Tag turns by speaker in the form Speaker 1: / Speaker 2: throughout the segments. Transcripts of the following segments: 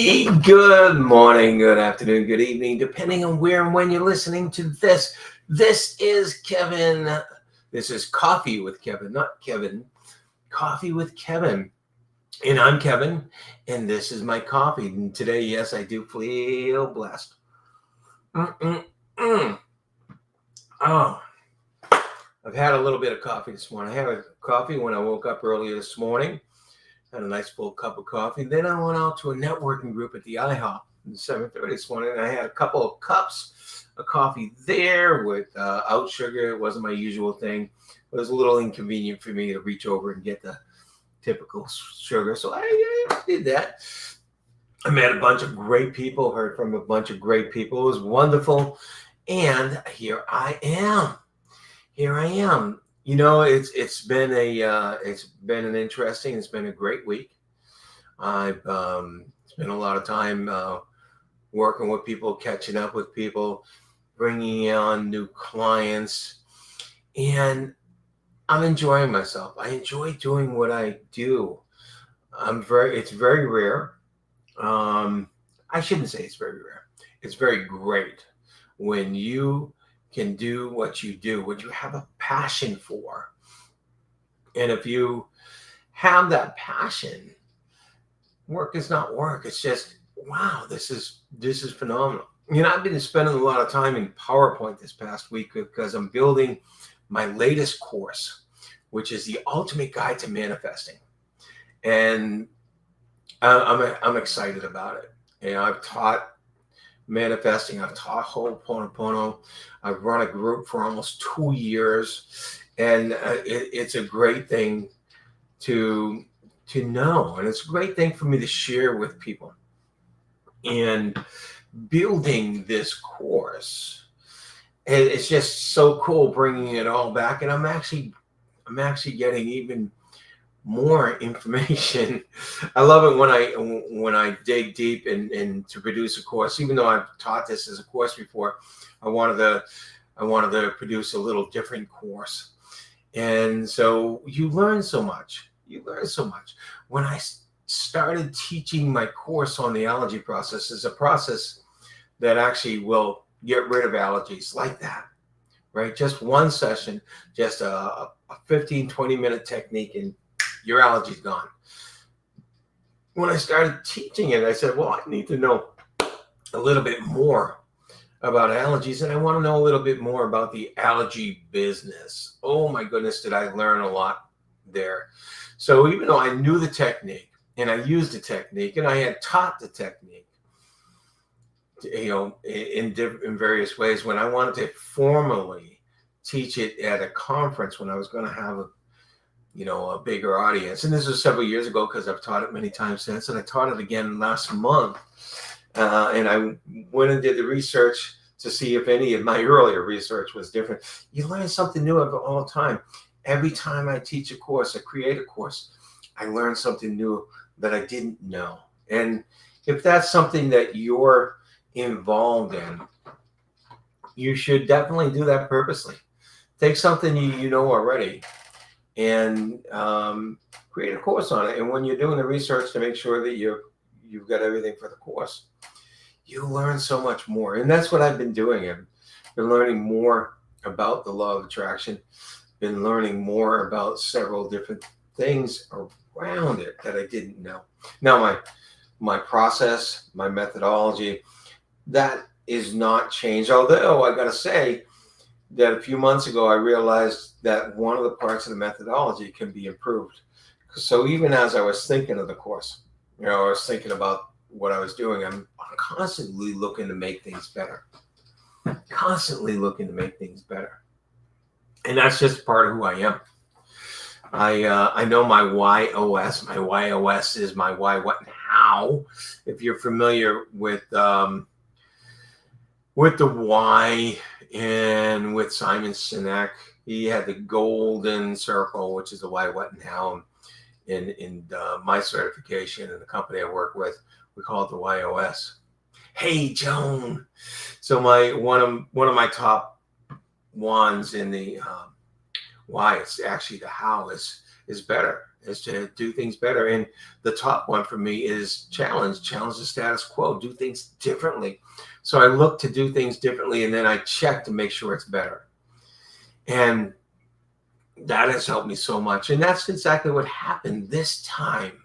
Speaker 1: Hey, good morning, good afternoon, good evening, depending on where and when you're listening to this. This is Kevin. This is Coffee with Kevin, not Kevin. Coffee with Kevin. And I'm Kevin, and this is my coffee. And today, yes, I do feel blessed. Oh, I've had a little bit of coffee this morning. I had a coffee when I woke up earlier this morning. Had a nice full cup of coffee. Then I went out to a networking group at the IHOP at 7:30 this morning. And I had a couple of cups of coffee there without sugar. It wasn't my usual thing. It was a little inconvenient for me to reach over and get the typical sugar. So I did that. I met a bunch of great people, heard from a bunch of great people. It was wonderful. And here I am. You know, it's been an interesting, it's been a great week. I've spent a lot of time working with people, catching up with people, bringing on new clients, and I'm enjoying myself. I enjoy doing what I do. It's very rare. I shouldn't say it's very rare. It's very great when you can do what you do, what you have a passion for. And if you have that passion, work is not work. It's just, wow, this is phenomenal. You know, I've been spending a lot of time in PowerPoint this past week because I'm building my latest course, which is the ultimate guide to manifesting. And I'm excited about it. You know, I've taught manifesting, I've taught Ho'oponopono. I've run a group for almost 2 years, and it's a great thing to know, and it's a great thing for me to share with people. And building this course, it's just so cool bringing it all back, and I'm actually getting even more information. I love it when I dig deep and to produce a course. Even though I've taught this as a course before, I wanted to produce a little different course. And so you learn so much. When I started teaching my course on the allergy process, is a process that actually will get rid of allergies like that, right? Just one session, just a 15-20 minute technique, and your allergy's gone. When I started teaching it, I said, well, I need to know a little bit more about allergies, and I want to know a little bit more about the allergy business. Oh my goodness, did I learn a lot there. So even though I knew the technique and I used the technique and I had taught the technique, you know, in various ways, when I wanted to formally teach it at a conference, when I was going to have a bigger audience. And this was several years ago because I've taught it many times since, and I taught it again last month. And I went and did the research to see if any of my earlier research was different. You learn something new all the time. Every time I teach a course, I create a course, I learn something new that I didn't know. And if that's something that you're involved in, you should definitely do that purposely. Take something you know already and create a course on it. And when you're doing the research to make sure that you've got everything for the course, you learn so much more. And that's what I've been doing. I've been learning more about the law of attraction, been learning more about several different things around it that I didn't know. Now, my process, my methodology, that is not changed. Although I got to say that a few months ago, I realized that one of the parts of the methodology can be improved. So even as I was thinking of the course, I was thinking about what I was doing. I'm constantly looking to make things better. And that's just part of who I am. I know my YOS. My YOS is my why, what, and how. If you're familiar with the why and with Simon Sinek, he had the golden circle, which is the why, what, and how. In my certification in the company I work with, we call it the YOS. Hey, Joan. So one of my top ones in the why, it's actually the how is better. is to do things better. And the top one for me is challenge the status quo, do things differently. So I look to do things differently, and then I check to make sure it's better. And that has helped me so much. And that's exactly what happened this time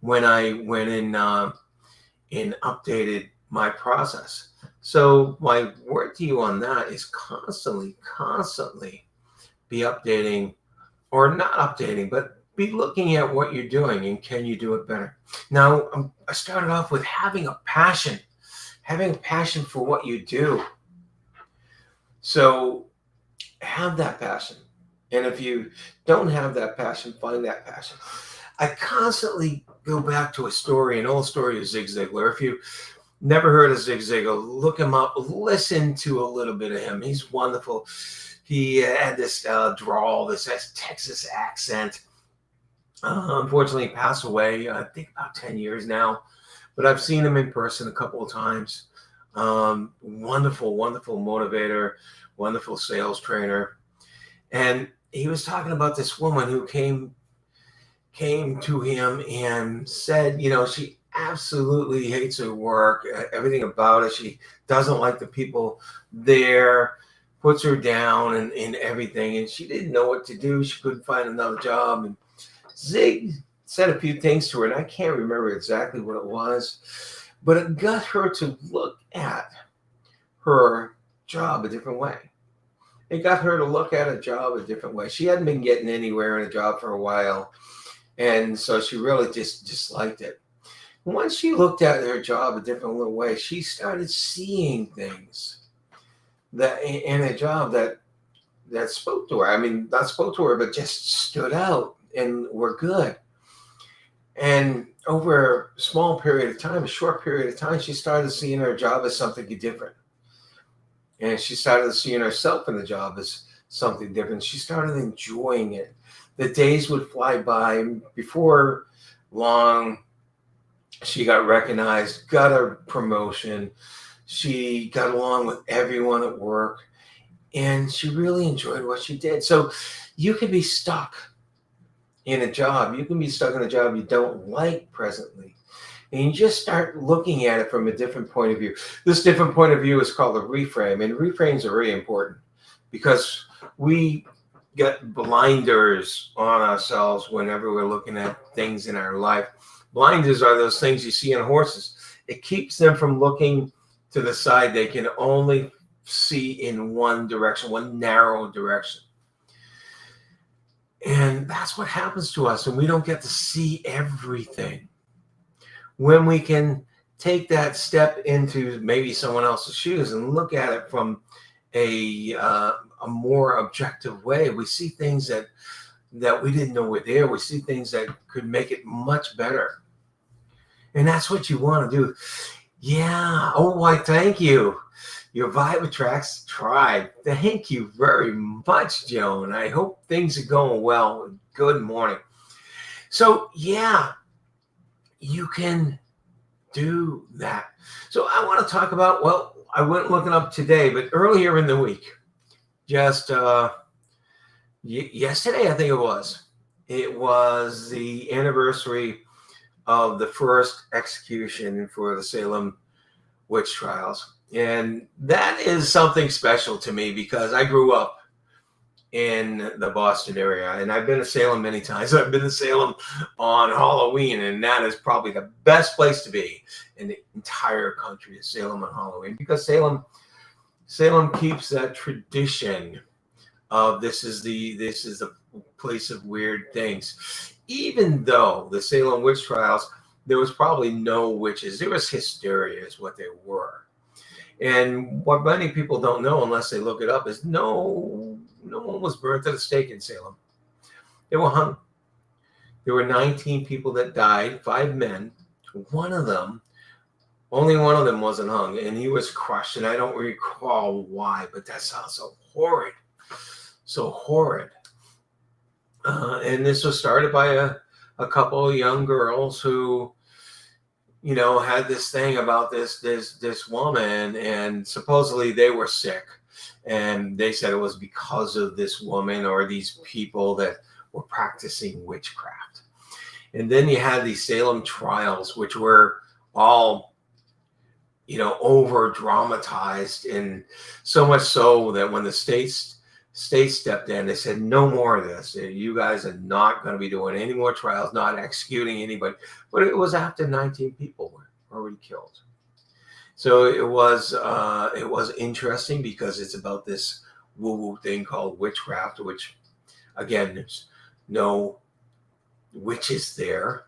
Speaker 1: when I went in and updated my process. So my word to you on that is constantly be updating, or not updating, but be looking at what you're doing and can you do it better. Now, I started off with having a passion for what you do. So have that passion. And if you don't have that passion, find that passion. I constantly go back to an old story of Zig Ziglar. If you never heard of Zig Ziglar, look him up, listen to a little bit of him. He's wonderful. He had this drawl, this Texas accent. Unfortunately, he passed away, I think about 10 years now. But I've seen him in person a couple of times. Wonderful motivator, wonderful sales trainer. And he was talking about this woman who came to him and said, she absolutely hates her work, everything about it. She doesn't like the people there, puts her down and everything. And she didn't know what to do. She couldn't find another job. And Zig said a few things to her, and I can't remember exactly what it was, but it got her to look at her job a different way. It got her to look at a job a different way. She hadn't been getting anywhere in a job for a while, and so she really just disliked it. Once she looked at her job a different little way, she started seeing things that in a job that spoke to her. I mean, not spoke to her, but just stood out and were good. And over a short period of time, she started seeing her job as something different. And she started seeing herself in the job as something different. She started enjoying it. The days would fly by. Before long, she got recognized, got a promotion. She got along with everyone at work, and she really enjoyed what she did. So you can be stuck in a job. You can be stuck in a job you don't like presently. And you just start looking at it from a different point of view. This different point of view is called a reframe. And reframes are really important because we get blinders on ourselves whenever we're looking at things in our life. Blinders are those things you see in horses. It keeps them from looking to the side. They can only see in one direction, one narrow direction. And that's what happens to us, and we don't get to see everything. When we can take that step into maybe someone else's shoes and look at it from a more objective way, we see things that we didn't know were there. We see things that could make it much better. And that's what you want to do. Yeah. Oh, why, thank you. Your Vibe Attracts tribe. Thank you very much, Joan. I hope things are going well. Good morning. So, yeah, you can do that. So I want to talk about, well, I went looking up today, but earlier in the week, just yesterday, I think it was the anniversary of the first execution for the Salem witch trials. And that is something special to me because I grew up in the Boston area, and I've been to Salem many times. I've been to Salem on Halloween, and that is probably the best place to be in the entire country, is Salem on Halloween, because Salem keeps that tradition of this is the place of weird things. Even though the Salem witch trials, there was probably no witches. There was hysteria is what they were. And what many people don't know unless they look it up is no one was burnt at the stake in Salem. They were hung. There were 19 people that died, 5 men. Only one of them wasn't hung, and he was crushed. And I don't recall why, but that sounds so horrid. So horrid. And this was started by a couple of young girls who, had this thing about this woman, and supposedly they were sick. And they said it was because of this woman or these people that were practicing witchcraft. And then you had these Salem trials, which were all, over dramatized, and so much so that when the state stepped in, they said, no more of this. You guys are not going to be doing any more trials, not executing anybody. But it was after 19 people were already killed. So it was interesting because it's about this woo-woo thing called witchcraft, which, again, there's no witches there.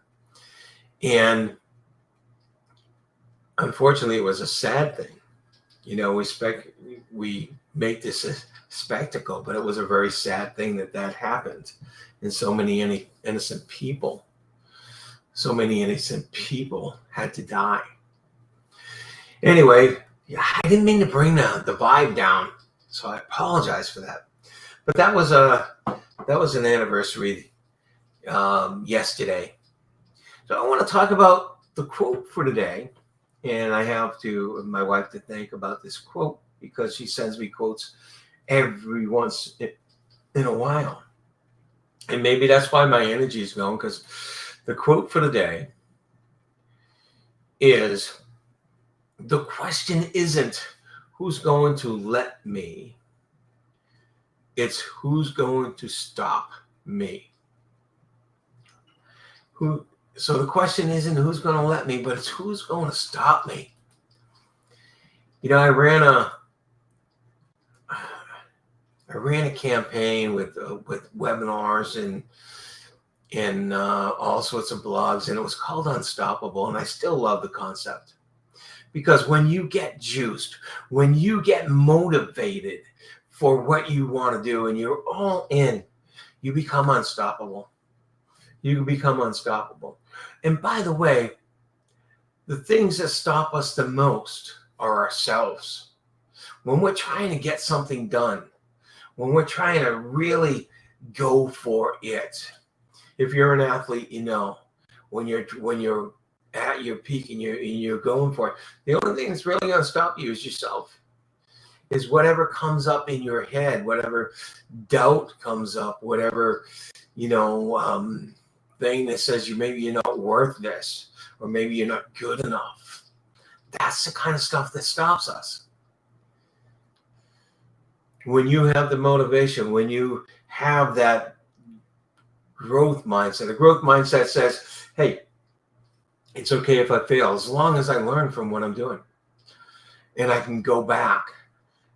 Speaker 1: And unfortunately, it was a sad thing. We make this a spectacle, but it was a very sad thing that happened. And so many innocent people had to die. Anyway, I didn't mean to bring the vibe down, so I apologize for that. But that was an anniversary yesterday. So I want to talk about the quote for today, and I have my wife to thank about this quote because she sends me quotes every once in a while, and maybe that's why my energy is going, because the quote for the day is, the question isn't who's going to let me, it's who's going to stop me. So the question isn't who's going to let me, but it's who's going to stop me. I ran a campaign with webinars and all sorts of blogs, and it was called Unstoppable, and I still love the concept. Because when you get juiced, when you get motivated for what you want to do and you're all in, you become unstoppable. You become unstoppable. And by the way, the things that stop us the most are ourselves. When we're trying to get something done, when we're trying to really go for it. If you're an athlete, when you're at your peak and you're going for it, the only thing that's really going to stop you is yourself. Is whatever comes up in your head, whatever doubt comes up, whatever thing that says maybe you're not worth this, or maybe you're not good enough. That's the kind of stuff that stops us. When you have the motivation, when you have that growth mindset, a growth mindset says, hey, it's okay if I fail, as long as I learn from what I'm doing. And I can go back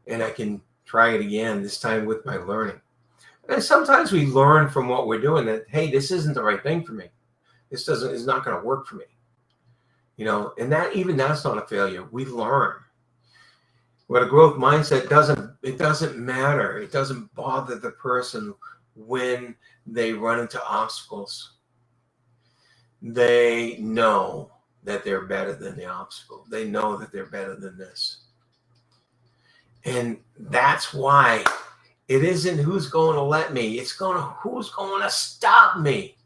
Speaker 1: and I can try it again, this time with my learning. And sometimes we learn from what we're doing that, hey, this isn't the right thing for me. This is not going to work for me. And that's not a failure. We learn. What a growth mindset doesn't matter. It doesn't bother the person when they run into obstacles. They know that they're better than the obstacle. They know that they're better than this. And that's why it isn't who's going to let me. It's who's going to stop me.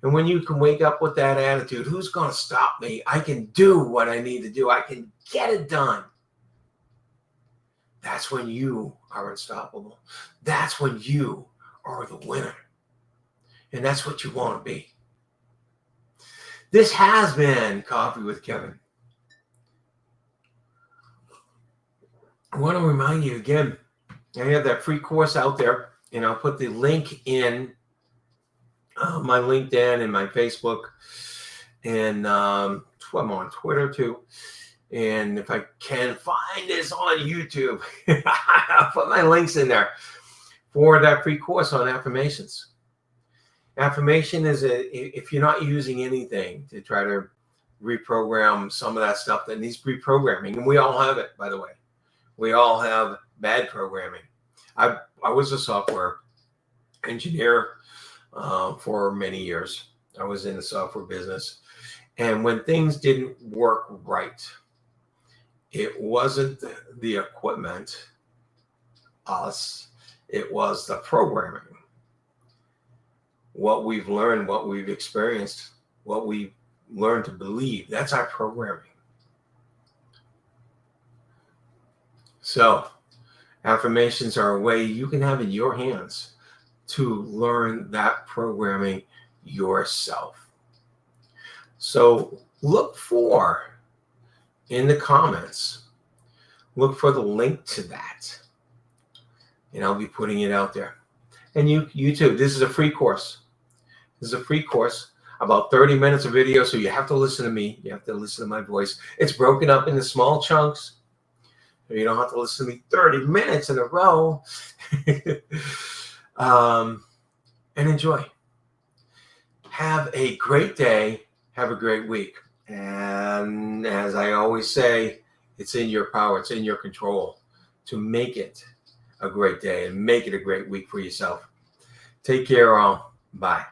Speaker 1: And when you can wake up with that attitude, who's going to stop me? I can do what I need to do. I can get it done. That's when you are unstoppable. That's when you are the winner. And that's what you want to be. This has been Coffee with Kevin. I want to remind you again, I have that free course out there, and I'll put the link in my LinkedIn and my Facebook, and I'm on Twitter too. And if I can find this on YouTube, I'll put my links in there for that free course on affirmations. Affirmation is if you're not using anything to try to reprogram some of that stuff that needs reprogramming, and we all have it, by the way. We all have bad programming. I was a software engineer for many years. I was in the software business. And when things didn't work right, it wasn't the equipment, us, it was the programming. What we've learned, what we've experienced, what we learned to believe, that's our programming. So affirmations are a way you can have in your hands to learn that programming yourself. So look for in the comments, look for the link to that. And I'll be putting it out there. And you too. This is a free course. This is a free course, about 30 minutes of video. So you have to listen to me. You have to listen to my voice. It's broken up into small chunks. You don't have to listen to me 30 minutes in a row. And enjoy. Have a great day. Have a great week. And as I always say, it's in your power. It's in your control to make it a great day and make it a great week for yourself. Take care, all. Bye.